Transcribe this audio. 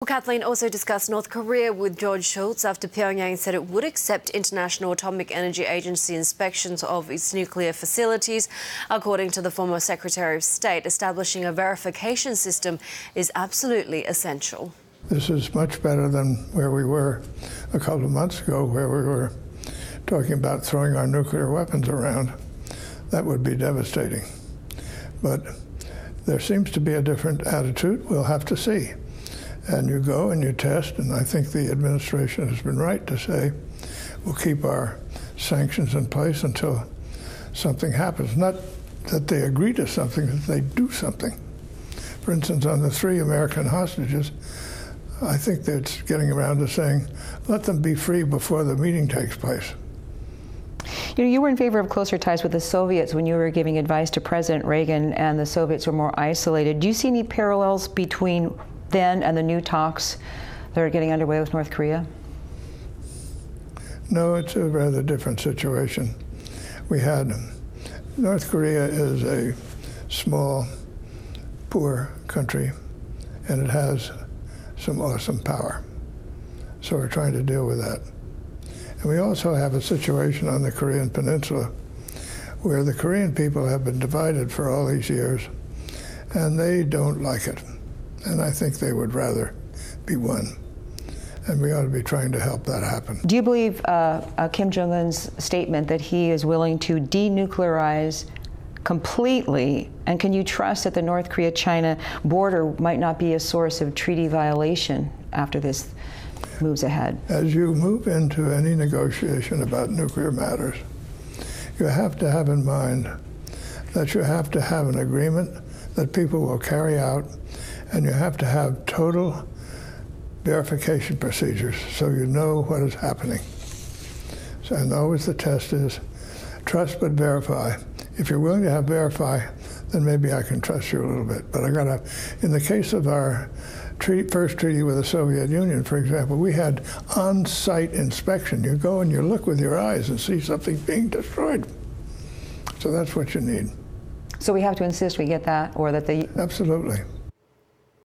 Well, Kathleen also discussed North Korea with George Shultz after Pyongyang said it would accept International Atomic Energy Agency inspections of its nuclear facilities. According to the former Secretary of State, establishing a verification system is absolutely essential. This is much better than where we were a couple of months ago, where we were talking about throwing our nuclear weapons around. That would be devastating. But there seems to be a different attitude. We'll have to see. And you go and you test, and I think the administration has been right to say we'll keep our sanctions in place until something happens. Not that they agree to something, that they do something. For instance, on the 3 American hostages, I think that's getting around to saying, let them be free before the meeting takes place. You know, you were in favor of closer ties with the Soviets when you were giving advice to President Reagan, and the Soviets were more isolated. Do you see any parallels between then and the new talks that are getting underway with North Korea? No, it's a rather different situation. North Korea is a small, poor country, and it has some awesome power. So we're trying to deal with that. And we also have a situation on the Korean Peninsula where the Korean people have been divided for all these years, and they don't like it. And I think they would rather be one. And we ought to be trying to help that happen. Do you believe Kim Jong-un's statement that he is willing to denuclearize completely? And can you trust that the North Korea-China border might not be a source of treaty violation after this moves ahead? As you move into any negotiation about nuclear matters, you have to have in mind that you have to have an agreement that people will carry out, and you have to have total verification procedures so you know what is happening. So, and always the test is trust but verify. If you're willing to have verify, then maybe I can trust you a little bit. But in the case of our first treaty with the Soviet Union, for example, we had on-site inspection. You go and you look with your eyes and see something being destroyed. So that's what you need. So we have to insist we get that, or that they... Absolutely.